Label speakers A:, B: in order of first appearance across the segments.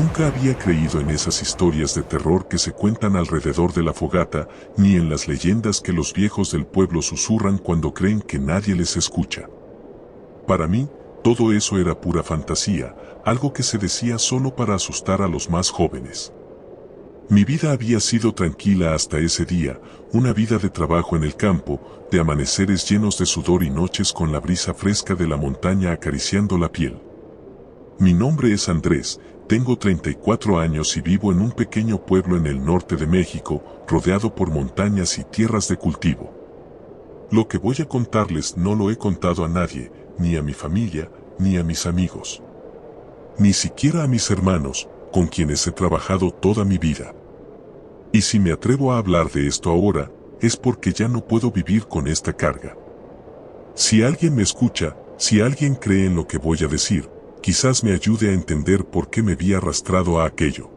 A: Nunca había creído en esas historias de terror que se cuentan alrededor de la fogata, ni en las leyendas que los viejos del pueblo susurran cuando creen que nadie les escucha. Para mí, todo eso era pura fantasía, algo que se decía solo para asustar a los más jóvenes. Mi vida había sido tranquila hasta ese día, una vida de trabajo en el campo, de amaneceres llenos de sudor y noches con la brisa fresca de la montaña acariciando la piel. Mi nombre es Andrés, tengo 34 años y vivo en un pequeño pueblo en el norte de México, rodeado por montañas y tierras de cultivo. Lo que voy a contarles no lo he contado a nadie, ni a mi familia, ni a mis amigos. Ni siquiera a mis hermanos, con quienes he trabajado toda mi vida. Y si me atrevo a hablar de esto ahora, es porque ya no puedo vivir con esta carga. Si alguien me escucha, si alguien cree en lo que voy a decir, quizás me ayude a entender por qué me vi arrastrado a aquello.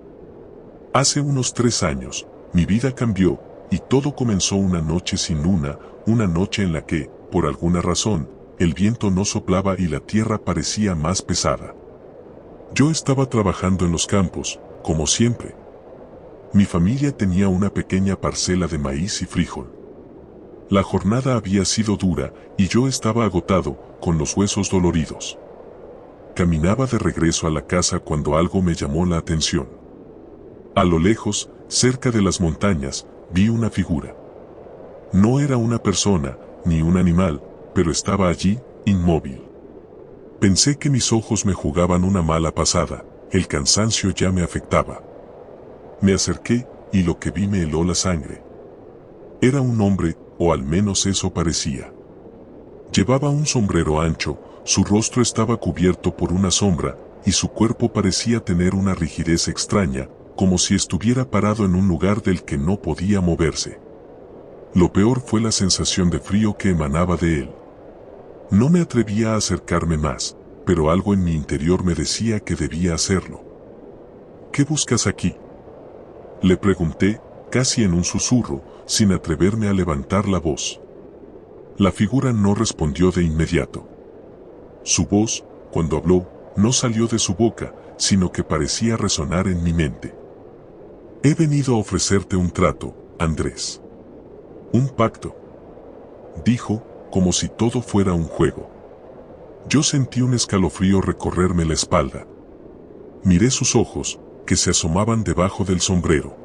A: Hace unos 3 años, mi vida cambió, y todo comenzó una noche sin luna, una noche en la que, por alguna razón, el viento no soplaba y la tierra parecía más pesada. Yo estaba trabajando en los campos, como siempre. Mi familia tenía una pequeña parcela de maíz y frijol. La jornada había sido dura, y yo estaba agotado, con los huesos doloridos. Caminaba de regreso a la casa cuando algo me llamó la atención. A lo lejos, cerca de las montañas, vi una figura. No era una persona, ni un animal, pero estaba allí, inmóvil. Pensé que mis ojos me jugaban una mala pasada, el cansancio ya me afectaba. Me acerqué, y lo que vi me heló la sangre. Era un hombre, o al menos eso parecía. Llevaba un sombrero ancho, su rostro estaba cubierto por una sombra, y su cuerpo parecía tener una rigidez extraña, como si estuviera parado en un lugar del que no podía moverse. Lo peor fue la sensación de frío que emanaba de él. No me atrevía a acercarme más, pero algo en mi interior me decía que debía hacerlo. ¿Qué buscas aquí?, le pregunté, casi en un susurro, sin atreverme a levantar la voz. La figura no respondió de inmediato. Su voz, cuando habló, no salió de su boca, sino que parecía resonar en mi mente. He venido a ofrecerte un trato, Andrés. Un pacto, dijo, como si todo fuera un juego. Yo sentí un escalofrío recorrerme la espalda. Miré sus ojos, que se asomaban debajo del sombrero.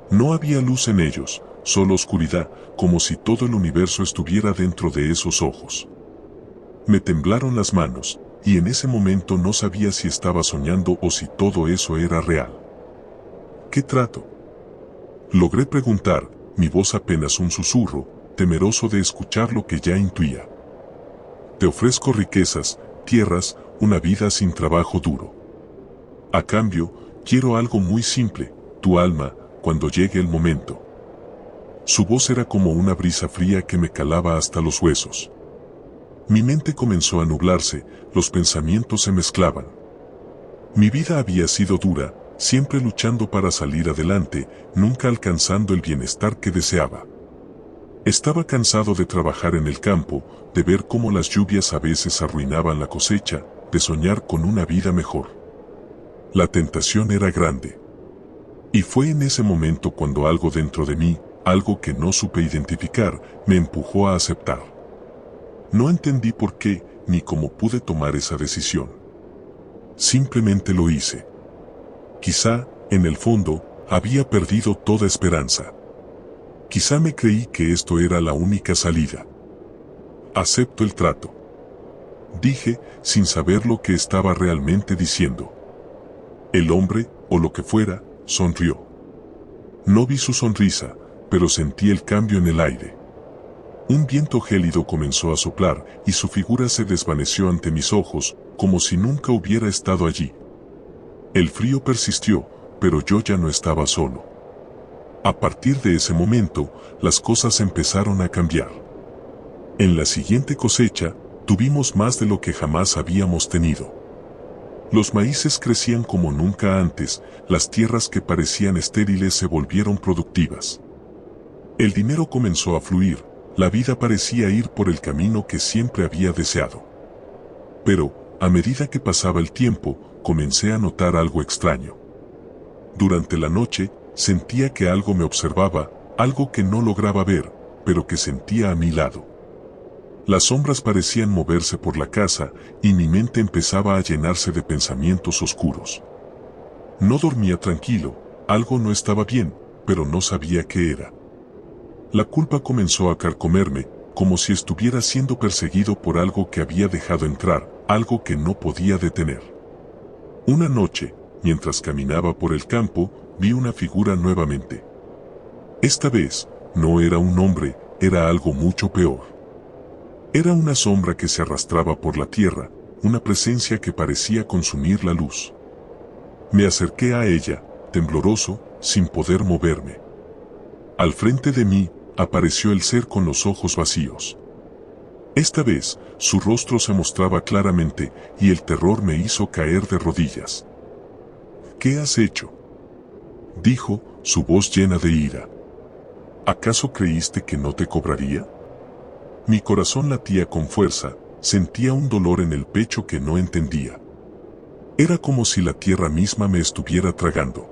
A: No había luz en ellos, solo oscuridad, como si todo el universo estuviera dentro de esos ojos. Me temblaron las manos, y en ese momento no sabía si estaba soñando o si todo eso era real. ¿Qué trato?, logré preguntar, mi voz apenas un susurro, temeroso de escuchar lo que ya intuía. Te ofrezco riquezas, tierras, una vida sin trabajo duro. A cambio, quiero algo muy simple, tu alma, cuando llegue el momento. Su voz era como una brisa fría que me calaba hasta los huesos. Mi mente comenzó a nublarse, los pensamientos se mezclaban. Mi vida había sido dura, siempre luchando para salir adelante, nunca alcanzando el bienestar que deseaba. Estaba cansado de trabajar en el campo, de ver cómo las lluvias a veces arruinaban la cosecha, de soñar con una vida mejor. La tentación era grande. Y fue en ese momento cuando algo dentro de mí, algo que no supe identificar, me empujó a aceptar. No entendí por qué, ni cómo pude tomar esa decisión. Simplemente lo hice. Quizá, en el fondo, había perdido toda esperanza. Quizá me creí que esto era la única salida. Acepto el trato, dije, sin saber lo que estaba realmente diciendo. El hombre, o lo que fuera, sonrió. No vi su sonrisa, pero sentí el cambio en el aire. Un viento gélido comenzó a soplar, y su figura se desvaneció ante mis ojos, como si nunca hubiera estado allí. El frío persistió, pero yo ya no estaba solo. A partir de ese momento, las cosas empezaron a cambiar. En la siguiente cosecha, tuvimos más de lo que jamás habíamos tenido. Los maíces crecían como nunca antes, las tierras que parecían estériles se volvieron productivas. El dinero comenzó a fluir, la vida parecía ir por el camino que siempre había deseado. Pero, a medida que pasaba el tiempo, comencé a notar algo extraño. Durante la noche, sentía que algo me observaba, algo que no lograba ver, pero que sentía a mi lado. Las sombras parecían moverse por la casa y mi mente empezaba a llenarse de pensamientos oscuros. No dormía tranquilo, algo no estaba bien, pero no sabía qué era. La culpa comenzó a carcomerme, como si estuviera siendo perseguido por algo que había dejado entrar, algo que no podía detener. Una noche, mientras caminaba por el campo, vi una figura nuevamente. Esta vez, no era un hombre, era algo mucho peor. Era una sombra que se arrastraba por la tierra, una presencia que parecía consumir la luz. Me acerqué a ella, tembloroso, sin poder moverme. Al frente de mí, apareció el ser con los ojos vacíos. Esta vez, su rostro se mostraba claramente y el terror me hizo caer de rodillas. ¿Qué has hecho?, dijo, su voz llena de ira. ¿Acaso creíste que no te cobraría? Mi corazón latía con fuerza, sentía un dolor en el pecho que no entendía. Era como si la tierra misma me estuviera tragando.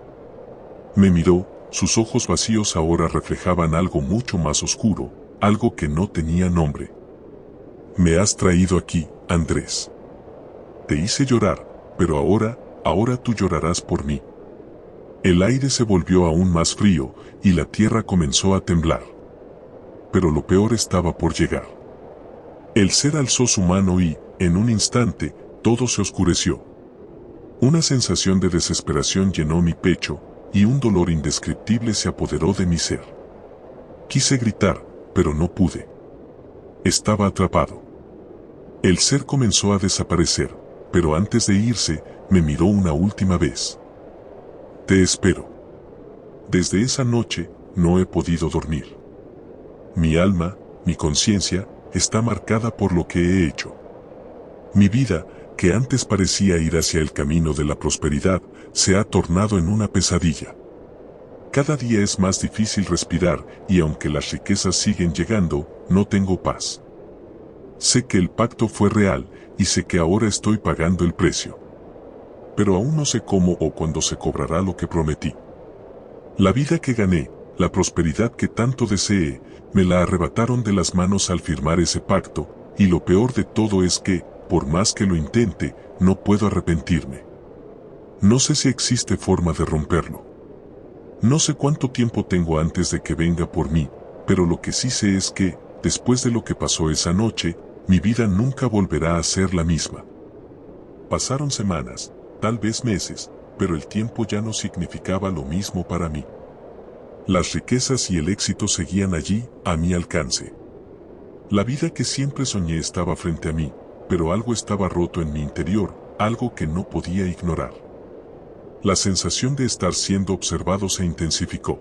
A: Me miró, sus ojos vacíos ahora reflejaban algo mucho más oscuro, algo que no tenía nombre. Me has traído aquí, Andrés. Te hice llorar, pero ahora tú llorarás por mí. El aire se volvió aún más frío y la tierra comenzó a temblar. Pero lo peor estaba por llegar. El ser alzó su mano y, en un instante, todo se oscureció. Una sensación de desesperación llenó mi pecho, y un dolor indescriptible se apoderó de mi ser. Quise gritar, pero no pude. Estaba atrapado. El ser comenzó a desaparecer, pero antes de irse, me miró una última vez. Te espero. Desde esa noche, no he podido dormir. Mi alma, mi conciencia, está marcada por lo que he hecho. Mi vida, que antes parecía ir hacia el camino de la prosperidad, se ha tornado en una pesadilla. Cada día es más difícil respirar y aunque las riquezas siguen llegando, no tengo paz. Sé que el pacto fue real y sé que ahora estoy pagando el precio. Pero aún no sé cómo o cuándo se cobrará lo que prometí. La vida que gané, la prosperidad que tanto deseé, me la arrebataron de las manos al firmar ese pacto, y lo peor de todo es que, por más que lo intente, no puedo arrepentirme. No sé si existe forma de romperlo. No sé cuánto tiempo tengo antes de que venga por mí, pero lo que sí sé es que, después de lo que pasó esa noche, mi vida nunca volverá a ser la misma. Pasaron semanas, tal vez meses, pero el tiempo ya no significaba lo mismo para mí. Las riquezas y el éxito seguían allí, a mi alcance. La vida que siempre soñé estaba frente a mí, pero algo estaba roto en mi interior, algo que no podía ignorar. La sensación de estar siendo observado se intensificó.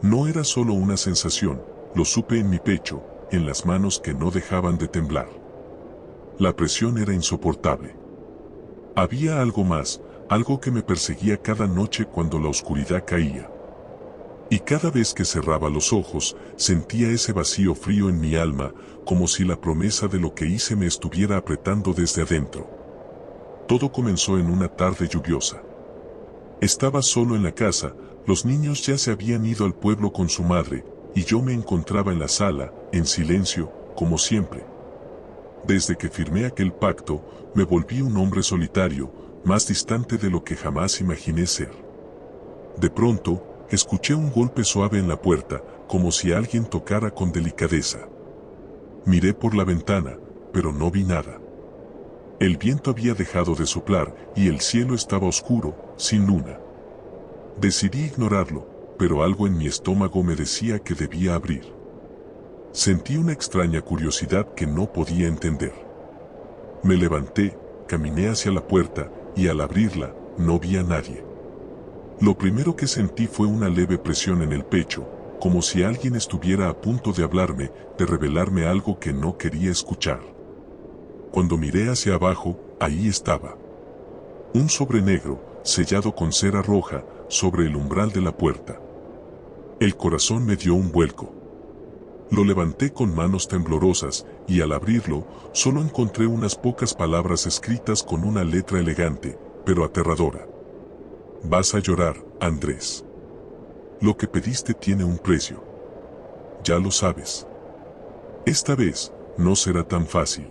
A: No era solo una sensación, lo supe en mi pecho, en las manos que no dejaban de temblar. La presión era insoportable. Había algo más, algo que me perseguía cada noche cuando la oscuridad caía. Y cada vez que cerraba los ojos, sentía ese vacío frío en mi alma, como si la promesa de lo que hice me estuviera apretando desde adentro. Todo comenzó en una tarde lluviosa. Estaba solo en la casa, los niños ya se habían ido al pueblo con su madre, y yo me encontraba en la sala, en silencio, como siempre. Desde que firmé aquel pacto, me volví un hombre solitario, más distante de lo que jamás imaginé ser. De pronto, escuché un golpe suave en la puerta, como si alguien tocara con delicadeza. Miré por la ventana, pero no vi nada. El viento había dejado de soplar y el cielo estaba oscuro, sin luna. Decidí ignorarlo, pero algo en mi estómago me decía que debía abrir. Sentí una extraña curiosidad que no podía entender. Me levanté, caminé hacia la puerta, y al abrirla, no vi a nadie. Lo primero que sentí fue una leve presión en el pecho, como si alguien estuviera a punto de hablarme, de revelarme algo que no quería escuchar. Cuando miré hacia abajo, ahí estaba. Un sobre negro, sellado con cera roja, sobre el umbral de la puerta. El corazón me dio un vuelco. Lo levanté con manos temblorosas, y al abrirlo, solo encontré unas pocas palabras escritas con una letra elegante: pero aterradora. Vas a llorar, Andrés. Lo que pediste tiene un precio. Ya lo sabes. Esta vez, no será tan fácil.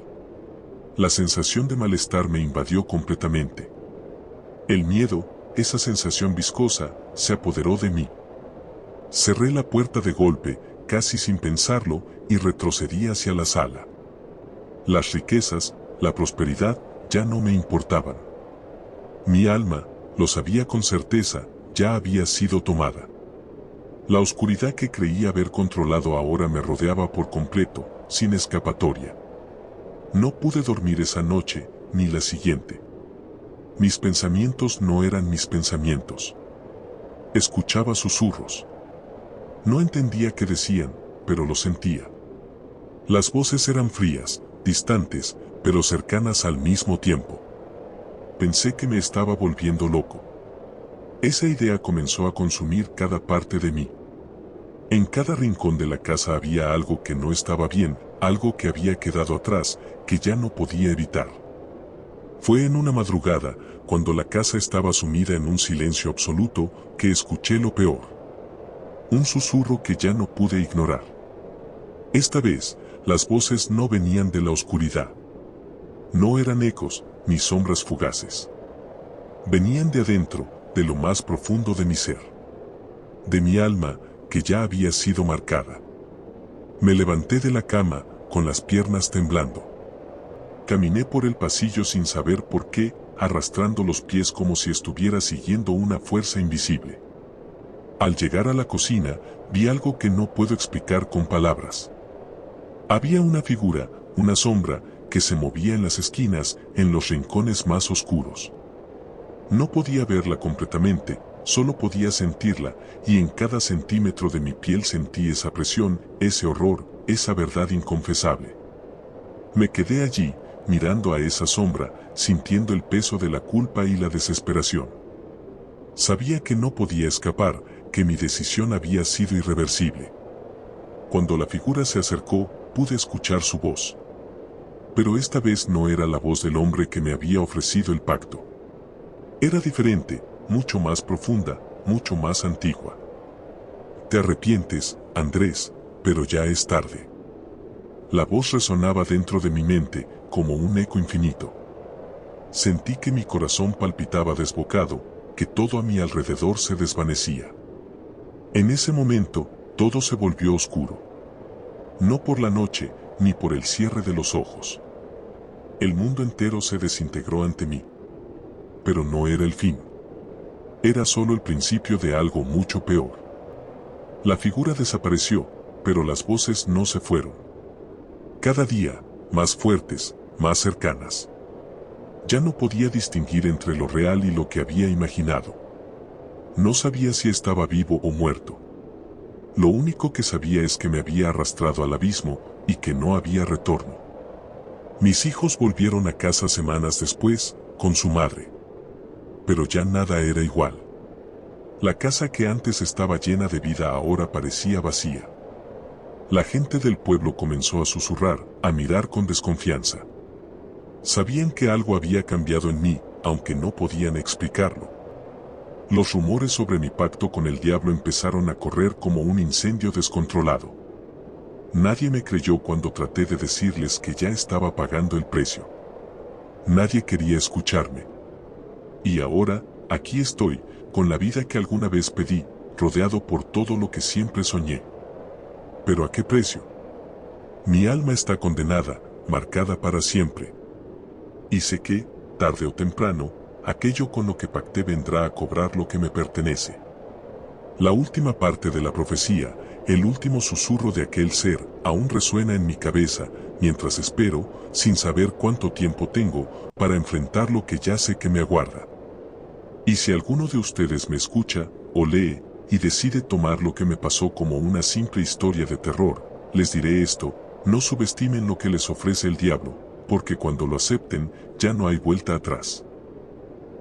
A: La sensación de malestar me invadió completamente. El miedo, esa sensación viscosa, se apoderó de mí. Cerré la puerta de golpe, casi sin pensarlo, y retrocedí hacia la sala. Las riquezas, la prosperidad, ya no me importaban. Mi alma, lo sabía con certeza, ya había sido tomada. La oscuridad que creía haber controlado ahora me rodeaba por completo, sin escapatoria. No pude dormir esa noche, ni la siguiente. Mis pensamientos no eran mis pensamientos. Escuchaba susurros. No entendía qué decían, pero lo sentía. Las voces eran frías, distantes, pero cercanas al mismo tiempo. Pensé que me estaba volviendo loco. Esa idea comenzó a consumir cada parte de mí. En cada rincón de la casa había algo que no estaba bien, algo que había quedado atrás, que ya no podía evitar. Fue en una madrugada, cuando la casa estaba sumida en un silencio absoluto, que escuché lo peor. Un susurro que ya no pude ignorar. Esta vez, las voces no venían de la oscuridad. No eran ecos, ni sombras fugaces. Venían de adentro, de lo más profundo de mi ser. De mi alma, que ya había sido marcada. Me levanté de la cama, con las piernas temblando. Caminé por el pasillo sin saber por qué, arrastrando los pies como si estuviera siguiendo una fuerza invisible. Al llegar a la cocina, vi algo que no puedo explicar con palabras. Había una figura, una sombra, que se movía en las esquinas, en los rincones más oscuros. No podía verla completamente, solo podía sentirla, y en cada centímetro de mi piel sentí esa presión, ese horror, esa verdad inconfesable. Me quedé allí, mirando a esa sombra, sintiendo el peso de la culpa y la desesperación. Sabía que no podía escapar, que mi decisión había sido irreversible. Cuando la figura se acercó, pude escuchar su voz. Pero esta vez no era la voz del hombre que me había ofrecido el pacto. Era diferente, mucho más profunda, mucho más antigua. Te arrepientes, Andrés, pero ya es tarde. La voz resonaba dentro de mi mente, como un eco infinito. Sentí que mi corazón palpitaba desbocado, que todo a mi alrededor se desvanecía. En ese momento, todo se volvió oscuro. No por la noche, ni por el cierre de los ojos. El mundo entero se desintegró ante mí. Pero no era el fin. Era solo el principio de algo mucho peor. La figura desapareció, pero las voces no se fueron. Cada día, más fuertes, más cercanas. Ya no podía distinguir entre lo real y lo que había imaginado. No sabía si estaba vivo o muerto. Lo único que sabía es que me había arrastrado al abismo y que no había retorno. Mis hijos volvieron a casa semanas después, con su madre. Pero ya nada era igual. La casa que antes estaba llena de vida ahora parecía vacía. La gente del pueblo comenzó a susurrar, a mirar con desconfianza. Sabían que algo había cambiado en mí, aunque no podían explicarlo. Los rumores sobre mi pacto con el diablo empezaron a correr como un incendio descontrolado. Nadie me creyó cuando traté de decirles que ya estaba pagando el precio. Nadie quería escucharme. Y ahora, aquí estoy, con la vida que alguna vez pedí, rodeado por todo lo que siempre soñé. ¿Pero a qué precio? Mi alma está condenada, marcada para siempre. Y sé que, tarde o temprano, aquello con lo que pacté vendrá a cobrar lo que me pertenece. La última parte de la profecía, el último susurro de aquel ser, aún resuena en mi cabeza, mientras espero, sin saber cuánto tiempo tengo, para enfrentar lo que ya sé que me aguarda. Y si alguno de ustedes me escucha, o lee, y decide tomar lo que me pasó como una simple historia de terror, les diré esto: no subestimen lo que les ofrece el diablo, porque cuando lo acepten, ya no hay vuelta atrás.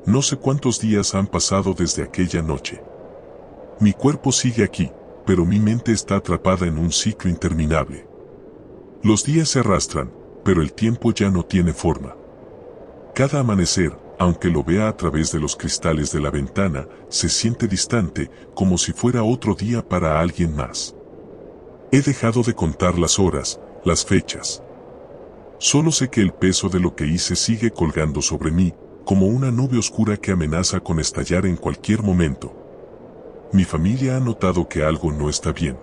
A: No sé cuántos días han pasado desde aquella noche. Mi cuerpo sigue aquí, pero mi mente está atrapada en un ciclo interminable. Los días se arrastran, pero el tiempo ya no tiene forma. Cada amanecer, aunque lo vea a través de los cristales de la ventana, se siente distante, como si fuera otro día para alguien más. He dejado de contar las horas, las fechas. Solo sé que el peso de lo que hice sigue colgando sobre mí, como una nube oscura que amenaza con estallar en cualquier momento. Mi familia ha notado que algo no está bien.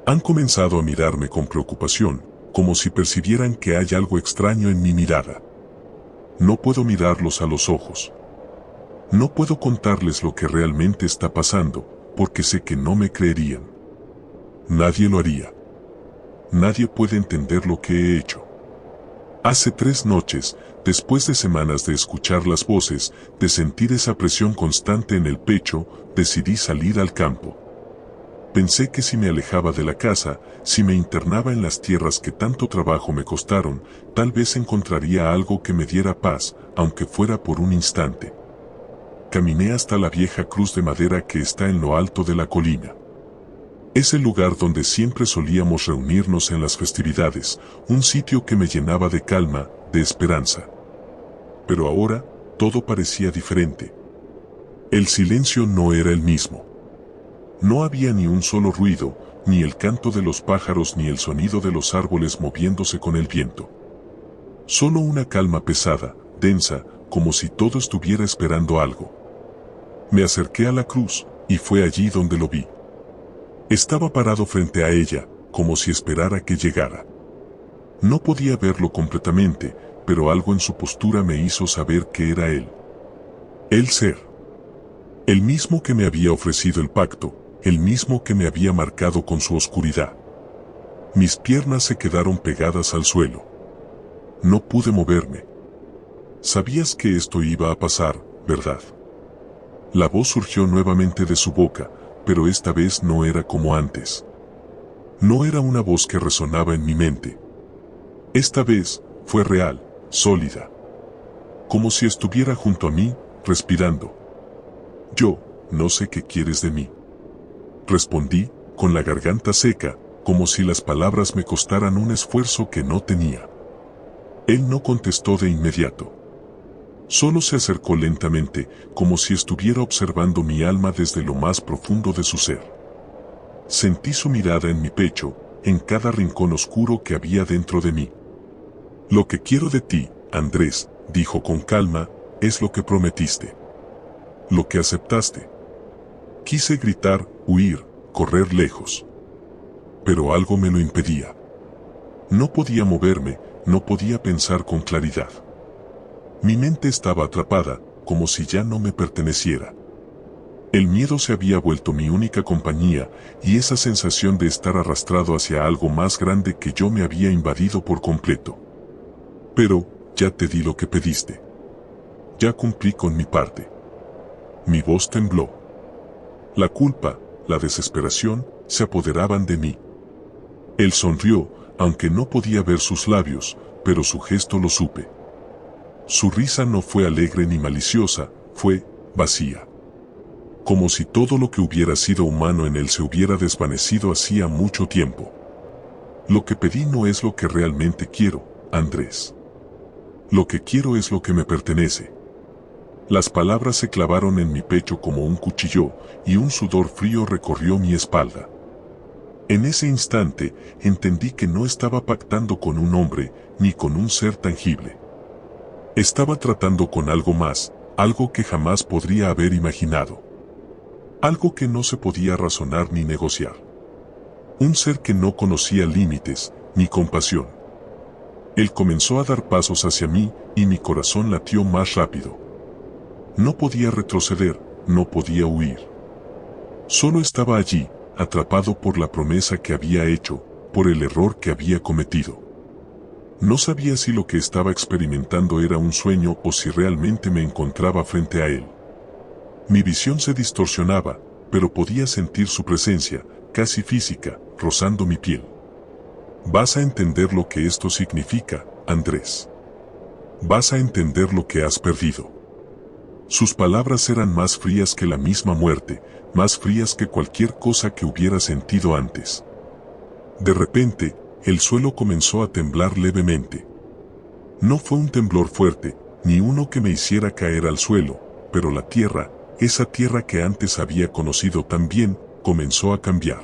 A: Han comenzado a mirarme con preocupación, como si percibieran que hay algo extraño en mi mirada. No puedo mirarlos a los ojos. No puedo contarles lo que realmente está pasando, porque sé que no me creerían. Nadie lo haría. Nadie puede entender lo que he hecho. Hace 3 noches, después de semanas de escuchar las voces, de sentir esa presión constante en el pecho, decidí salir al campo. Pensé que si me alejaba de la casa, si me internaba en las tierras que tanto trabajo me costaron, tal vez encontraría algo que me diera paz, aunque fuera por un instante. Caminé hasta la vieja cruz de madera que está en lo alto de la colina. Es el lugar donde siempre solíamos reunirnos en las festividades, un sitio que me llenaba de calma, de esperanza. Pero ahora, todo parecía diferente. El silencio no era el mismo. No había ni un solo ruido, ni el canto de los pájaros ni el sonido de los árboles moviéndose con el viento. Solo una calma pesada, densa, como si todo estuviera esperando algo. Me acerqué a la cruz, y fue allí donde lo vi. Estaba parado frente a ella, como si esperara que llegara. No podía verlo completamente, pero algo en su postura me hizo saber que era él. El ser. El mismo que me había ofrecido el pacto, el mismo que me había marcado con su oscuridad. Mis piernas se quedaron pegadas al suelo. No pude moverme. Sabías que esto iba a pasar, ¿verdad? La voz surgió nuevamente de su boca, pero esta vez no era como antes. No era una voz que resonaba en mi mente. Esta vez fue real, sólida. Como si estuviera junto a mí, respirando. Yo, no sé qué quieres de mí. Respondí, con la garganta seca, como si las palabras me costaran un esfuerzo que no tenía. Él no contestó de inmediato. Solo se acercó lentamente, como si estuviera observando mi alma desde lo más profundo de su ser. Sentí su mirada en mi pecho, en cada rincón oscuro que había dentro de mí. Lo que quiero de ti, Andrés, dijo con calma, es lo que prometiste. Lo que aceptaste. Quise gritar, huir, correr lejos. Pero algo me lo impedía. No podía moverme, no podía pensar con claridad. Mi mente estaba atrapada, como si ya no me perteneciera. El miedo se había vuelto mi única compañía, y esa sensación de estar arrastrado hacia algo más grande que yo me había invadido por completo. Pero, ya te di lo que pediste. Ya cumplí con mi parte. Mi voz tembló. La culpa, la desesperación, se apoderaban de mí. Él sonrió, aunque no podía ver sus labios, pero su gesto lo supe. Su risa no fue alegre ni maliciosa, fue vacía. Como si todo lo que hubiera sido humano en él se hubiera desvanecido hacía mucho tiempo. Lo que pedí no es lo que realmente quiero, Andrés. Lo que quiero es lo que me pertenece. Las palabras se clavaron en mi pecho como un cuchillo, y un sudor frío recorrió mi espalda. En ese instante, entendí que no estaba pactando con un hombre, ni con un ser tangible. Estaba tratando con algo más, algo que jamás podría haber imaginado. Algo que no se podía razonar ni negociar. Un ser que no conocía límites, ni compasión. Él comenzó a dar pasos hacia mí, y mi corazón latió más rápido. No podía retroceder, no podía huir. Solo estaba allí, atrapado por la promesa que había hecho, por el error que había cometido. No sabía si lo que estaba experimentando era un sueño o si realmente me encontraba frente a él. Mi visión se distorsionaba, pero podía sentir su presencia, casi física, rozando mi piel. Vas a entender lo que esto significa, Andrés. Vas a entender lo que has perdido. Sus palabras eran más frías que la misma muerte, más frías que cualquier cosa que hubiera sentido antes. De repente, el suelo comenzó a temblar levemente. No fue un temblor fuerte, ni uno que me hiciera caer al suelo, pero la tierra, esa tierra que antes había conocido tan bien, comenzó a cambiar.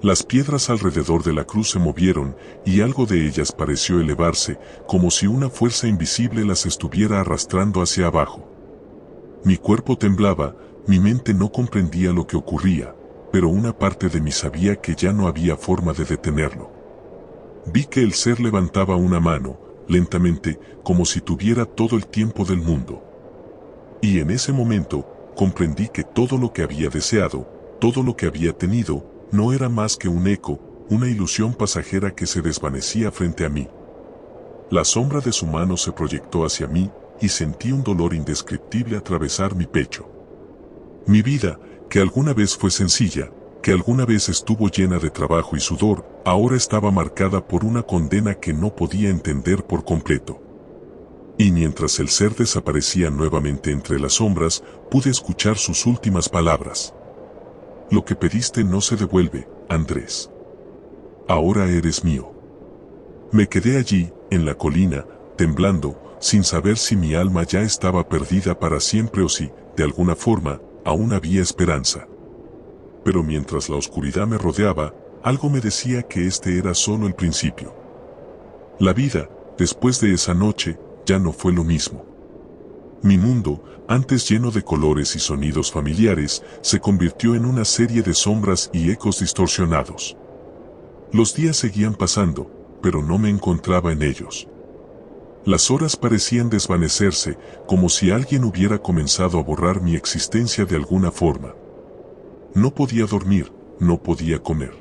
A: Las piedras alrededor de la cruz se movieron y algo de ellas pareció elevarse, como si una fuerza invisible las estuviera arrastrando hacia abajo. Mi cuerpo temblaba, mi mente no comprendía lo que ocurría, pero una parte de mí sabía que ya no había forma de detenerlo. Vi que el ser levantaba una mano, lentamente, como si tuviera todo el tiempo del mundo. Y en ese momento, comprendí que todo lo que había deseado, todo lo que había tenido, no era más que un eco, una ilusión pasajera que se desvanecía frente a mí. La sombra de su mano se proyectó hacia mí, y sentí un dolor indescriptible atravesar mi pecho. Mi vida, que alguna vez fue sencilla, que alguna vez estuvo llena de trabajo y sudor, ahora estaba marcada por una condena que no podía entender por completo. Y mientras el ser desaparecía nuevamente entre las sombras, pude escuchar sus últimas palabras. Lo que pediste no se devuelve, Andrés. Ahora eres mío. Me quedé allí, en la colina, temblando, sin saber si mi alma ya estaba perdida para siempre o si, de alguna forma, aún había esperanza. Pero mientras la oscuridad me rodeaba, algo me decía que este era solo el principio. La vida, después de esa noche, ya no fue lo mismo. Mi mundo, antes lleno de colores y sonidos familiares, se convirtió en una serie de sombras y ecos distorsionados. Los días seguían pasando, pero no me encontraba en ellos. Las horas parecían desvanecerse, como si alguien hubiera comenzado a borrar mi existencia de alguna forma. No podía dormir, no podía comer.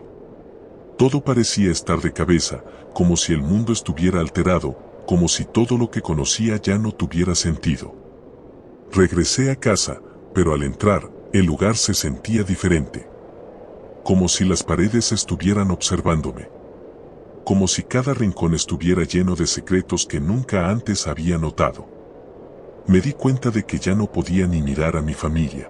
A: Todo parecía estar de cabeza, como si el mundo estuviera alterado, como si todo lo que conocía ya no tuviera sentido. Regresé a casa, pero al entrar, el lugar se sentía diferente. Como si las paredes estuvieran observándome. Como si cada rincón estuviera lleno de secretos que nunca antes había notado. Me di cuenta de que ya no podía ni mirar a mi familia.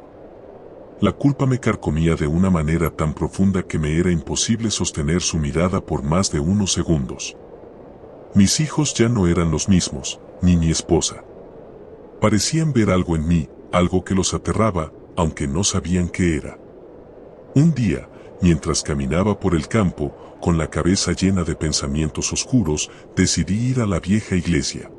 A: La culpa me carcomía de una manera tan profunda que me era imposible sostener su mirada por más de unos segundos. Mis hijos ya no eran los mismos, ni mi esposa. Parecían ver algo en mí, algo que los aterraba, aunque no sabían qué era. Un día, mientras caminaba por el campo, con la cabeza llena de pensamientos oscuros, decidí ir a la vieja iglesia.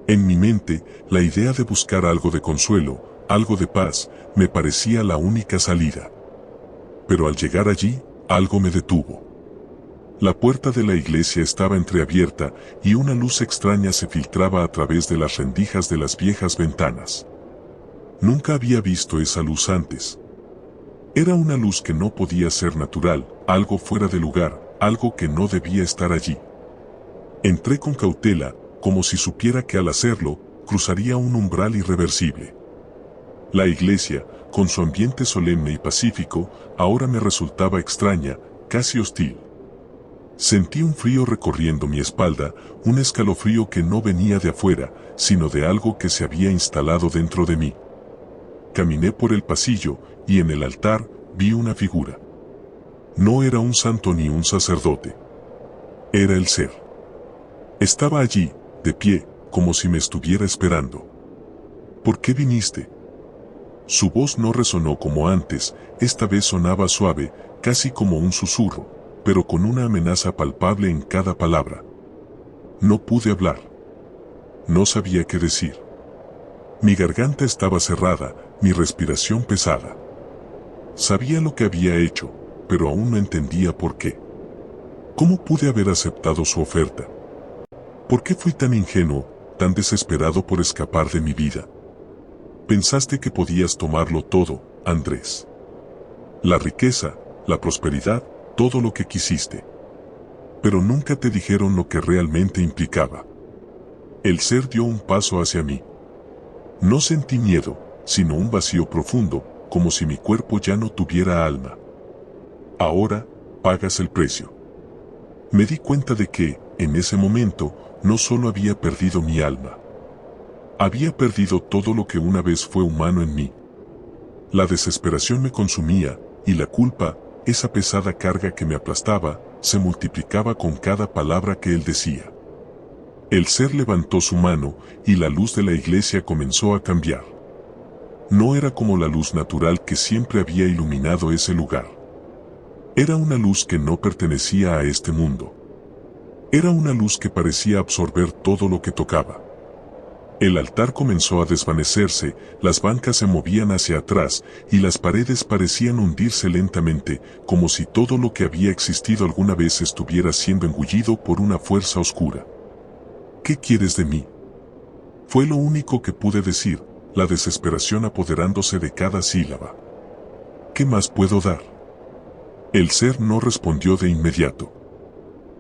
A: En mi mente, la idea de buscar algo de consuelo, algo de paz, me parecía la única salida. Pero al llegar allí, algo me detuvo. La puerta de la iglesia estaba entreabierta y una luz extraña se filtraba a través de las rendijas de las viejas ventanas. Nunca había visto esa luz antes. Era una luz que no podía ser natural, algo fuera de lugar, algo que no debía estar allí. Entré con cautela, como si supiera que al hacerlo, cruzaría un umbral irreversible. La iglesia, con su ambiente solemne y pacífico, ahora me resultaba extraña, casi hostil. Sentí un frío recorriendo mi espalda, un escalofrío que no venía de afuera, sino de algo que se había instalado dentro de mí. Caminé por el pasillo, y en el altar, vi una figura. No era un santo ni un sacerdote. Era el ser. Estaba allí, de pie, como si me estuviera esperando. ¿Por qué viniste? Su voz no resonó como antes, esta vez sonaba suave, casi como un susurro, pero con una amenaza palpable en cada palabra. No pude hablar. No sabía qué decir. Mi garganta estaba cerrada, mi respiración pesada. Sabía lo que había hecho, pero aún no entendía por qué. ¿Cómo pude haber aceptado su oferta? ¿Por qué fui tan ingenuo, tan desesperado por escapar de mi vida? Pensaste que podías tomarlo todo, Andrés. La riqueza, la prosperidad, todo lo que quisiste. Pero nunca te dijeron lo que realmente implicaba. El ser dio un paso hacia mí. No sentí miedo, sino un vacío profundo, como si mi cuerpo ya no tuviera alma. Ahora, pagas el precio. Me di cuenta de que, en ese momento, no solo había perdido mi alma. Había perdido todo lo que una vez fue humano en mí. La desesperación me consumía, y la culpa, esa pesada carga que me aplastaba, se multiplicaba con cada palabra que él decía. El ser levantó su mano y la luz de la iglesia comenzó a cambiar. No era como la luz natural que siempre había iluminado ese lugar. Era una luz que no pertenecía a este mundo. Era una luz que parecía absorber todo lo que tocaba. El altar comenzó a desvanecerse, las bancas se movían hacia atrás y las paredes parecían hundirse lentamente, como si todo lo que había existido alguna vez estuviera siendo engullido por una fuerza oscura. ¿Qué quieres de mí? Fue lo único que pude decir, la desesperación apoderándose de cada sílaba. ¿Qué más puedo dar? El ser no respondió de inmediato.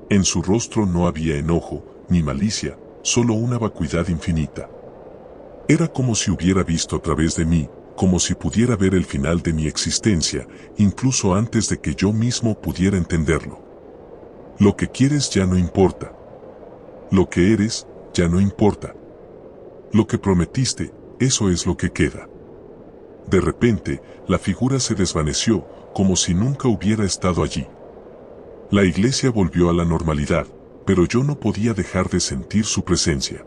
A: En su rostro no había enojo, ni malicia, solo una vacuidad infinita. Era como si hubiera visto a través de mí, como si pudiera ver el final de mi existencia, incluso antes de que yo mismo pudiera entenderlo. Lo que quieres ya no importa. Lo que eres, ya no importa. Lo que prometiste, eso es lo que queda. De repente, la figura se desvaneció, como si nunca hubiera estado allí. La iglesia volvió a la normalidad, pero yo no podía dejar de sentir su presencia.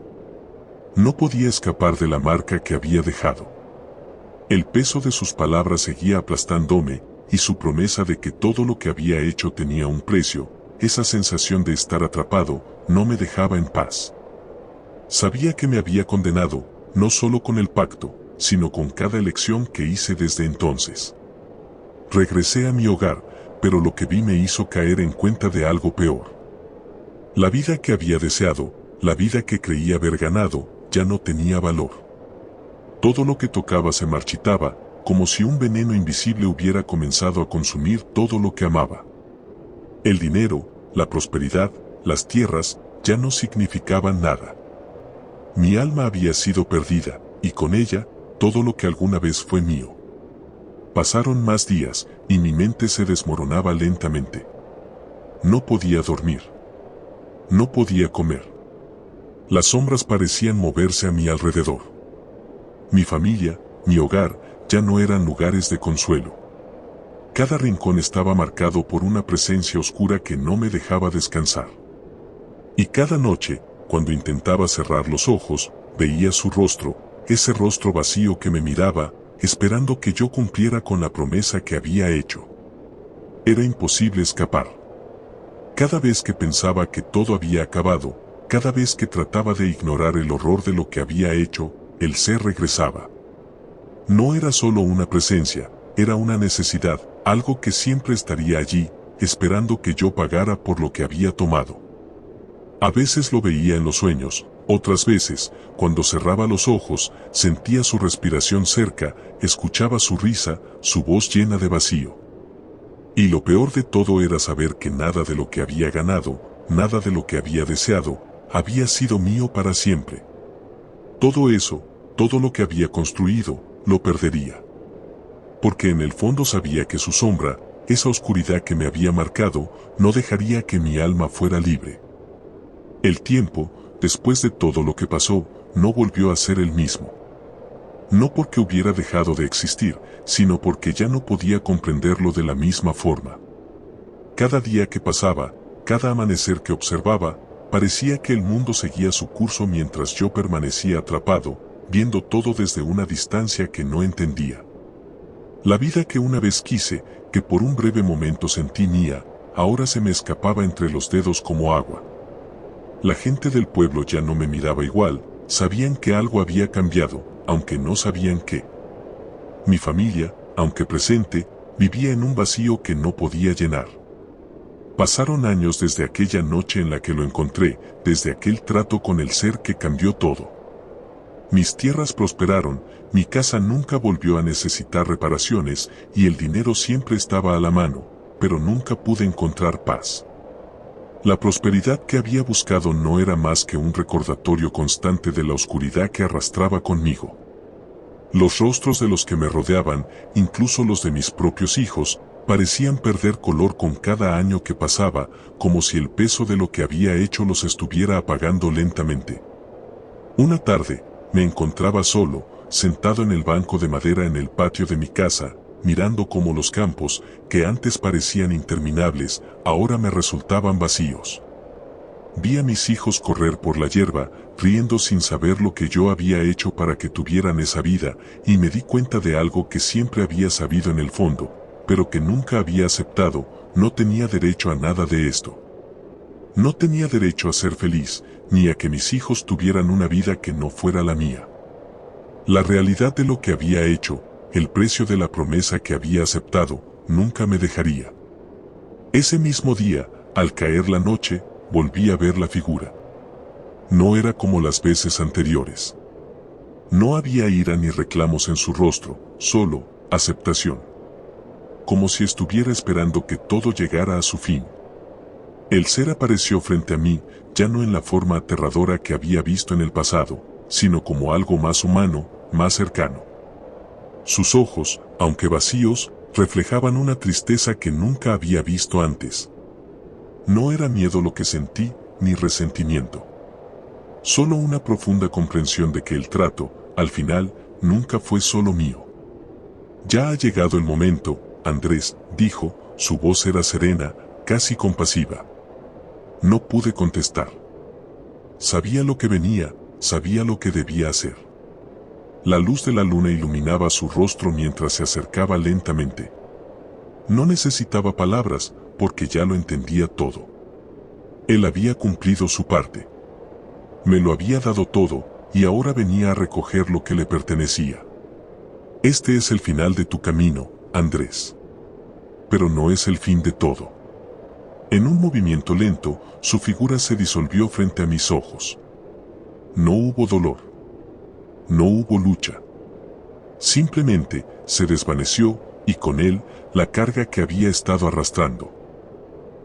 A: No podía escapar de la marca que había dejado. El peso de sus palabras seguía aplastándome, y su promesa de que todo lo que había hecho tenía un precio, esa sensación de estar atrapado, no me dejaba en paz. Sabía que me había condenado, no solo con el pacto, sino con cada elección que hice desde entonces. Regresé a mi hogar, pero lo que vi me hizo caer en cuenta de algo peor. La vida que había deseado, la vida que creía haber ganado, ya no tenía valor. Todo lo que tocaba se marchitaba, como si un veneno invisible hubiera comenzado a consumir todo lo que amaba. El dinero, la prosperidad, las tierras, ya no significaban nada. Mi alma había sido perdida, y con ella, todo lo que alguna vez fue mío. Pasaron más días, y mi mente se desmoronaba lentamente. No podía dormir. No podía comer. Las sombras parecían moverse a mi alrededor. Mi familia, mi hogar, ya no eran lugares de consuelo. Cada rincón estaba marcado por una presencia oscura que no me dejaba descansar. Y cada noche, cuando intentaba cerrar los ojos, veía su rostro, ese rostro vacío que me miraba, esperando que yo cumpliera con la promesa que había hecho. Era imposible escapar. Cada vez que pensaba que todo había acabado, cada vez que trataba de ignorar el horror de lo que había hecho, el ser regresaba. No era solo una presencia, era una necesidad, algo que siempre estaría allí, esperando que yo pagara por lo que había tomado. A veces lo veía en los sueños, otras veces, cuando cerraba los ojos, sentía su respiración cerca, escuchaba su risa, su voz llena de vacío. Y lo peor de todo era saber que nada de lo que había ganado, nada de lo que había deseado, había sido mío para siempre. Todo eso, todo lo que había construido, lo perdería. Porque en el fondo sabía que su sombra, esa oscuridad que me había marcado, no dejaría que mi alma fuera libre. El tiempo, después de todo lo que pasó, no volvió a ser el mismo. No porque hubiera dejado de existir, sino porque ya no podía comprenderlo de la misma forma. Cada día que pasaba, cada amanecer que observaba, parecía que el mundo seguía su curso mientras yo permanecía atrapado, viendo todo desde una distancia que no entendía. La vida que una vez quise, que por un breve momento sentí mía, ahora se me escapaba entre los dedos como agua. La gente del pueblo ya no me miraba igual, sabían que algo había cambiado, aunque no sabían qué. Mi familia, aunque presente, vivía en un vacío que no podía llenar. Pasaron años desde aquella noche en la que lo encontré, desde aquel trato con el ser que cambió todo. Mis tierras prosperaron, mi casa nunca volvió a necesitar reparaciones y el dinero siempre estaba a la mano, pero nunca pude encontrar paz. La prosperidad que había buscado no era más que un recordatorio constante de la oscuridad que arrastraba conmigo. Los rostros de los que me rodeaban, incluso los de mis propios hijos, parecían perder color con cada año que pasaba, como si el peso de lo que había hecho los estuviera apagando lentamente. Una tarde, me encontraba solo, sentado en el banco de madera en el patio de mi casa, mirando cómo los campos, que antes parecían interminables, ahora me resultaban vacíos. Vi a mis hijos correr por la hierba, riendo sin saber lo que yo había hecho para que tuvieran esa vida, y me di cuenta de algo que siempre había sabido en el fondo, pero que nunca había aceptado: no tenía derecho a nada de esto. No tenía derecho a ser feliz, ni a que mis hijos tuvieran una vida que no fuera la mía. La realidad de lo que había hecho, el precio de la promesa que había aceptado, nunca me dejaría. Ese mismo día, al caer la noche, volví a ver la figura. No era como las veces anteriores. No había ira ni reclamos en su rostro, solo aceptación. Como si estuviera esperando que todo llegara a su fin. El ser apareció frente a mí, ya no en la forma aterradora que había visto en el pasado, sino como algo más humano, más cercano. Sus ojos, aunque vacíos, reflejaban una tristeza que nunca había visto antes. No era miedo lo que sentí, ni resentimiento. Solo una profunda comprensión de que el trato, al final, nunca fue solo mío. Ya ha llegado el momento, Andrés, dijo, su voz era serena, casi compasiva. No pude contestar. Sabía lo que venía, sabía lo que debía hacer. La luz de la luna iluminaba su rostro mientras se acercaba lentamente. No necesitaba palabras, porque ya lo entendía todo. Él había cumplido su parte. Me lo había dado todo, y ahora venía a recoger lo que le pertenecía. Este es el final de tu camino, Andrés. Pero no es el fin de todo. En un movimiento lento, su figura se disolvió frente a mis ojos. No hubo dolor. No hubo lucha. Simplemente, se desvaneció, y con él, la carga que había estado arrastrando.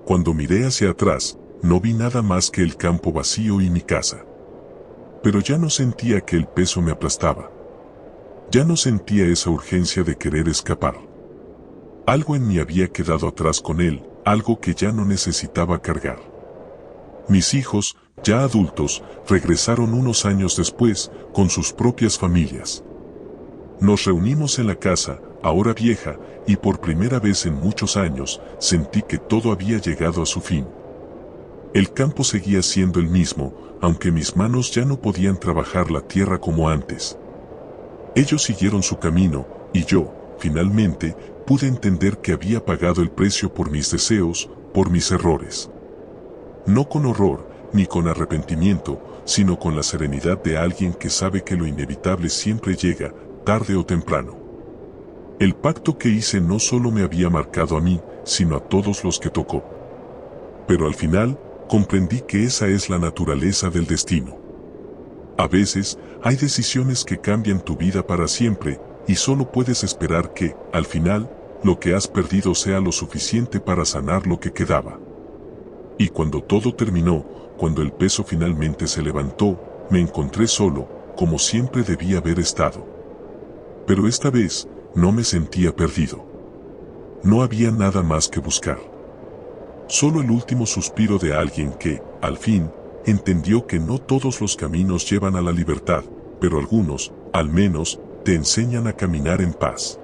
A: Cuando miré hacia atrás, no vi nada más que el campo vacío y mi casa. Pero ya no sentía que el peso me aplastaba. Ya no sentía esa urgencia de querer escapar. Algo en mí había quedado atrás con él, algo que ya no necesitaba cargar. Mis hijos, ya adultos, regresaron unos años después, con sus propias familias. Nos reunimos en la casa, ahora vieja, y por primera vez en muchos años, sentí que todo había llegado a su fin. El campo seguía siendo el mismo, aunque mis manos ya no podían trabajar la tierra como antes. Ellos siguieron su camino, y yo, finalmente, pude entender que había pagado el precio por mis deseos, por mis errores. No con horror, ni con arrepentimiento, sino con la serenidad de alguien que sabe que lo inevitable siempre llega, tarde o temprano. El pacto que hice no solo me había marcado a mí, sino a todos los que tocó. Pero al final, comprendí que esa es la naturaleza del destino. A veces, hay decisiones que cambian tu vida para siempre, y solo puedes esperar que, al final, lo que has perdido sea lo suficiente para sanar lo que quedaba. Y cuando todo terminó, cuando el peso finalmente se levantó, me encontré solo, como siempre debía haber estado. Pero esta vez, no me sentía perdido. No había nada más que buscar. Solo el último suspiro de alguien que, al fin, entendió que no todos los caminos llevan a la libertad, pero algunos, al menos, te enseñan a caminar en paz.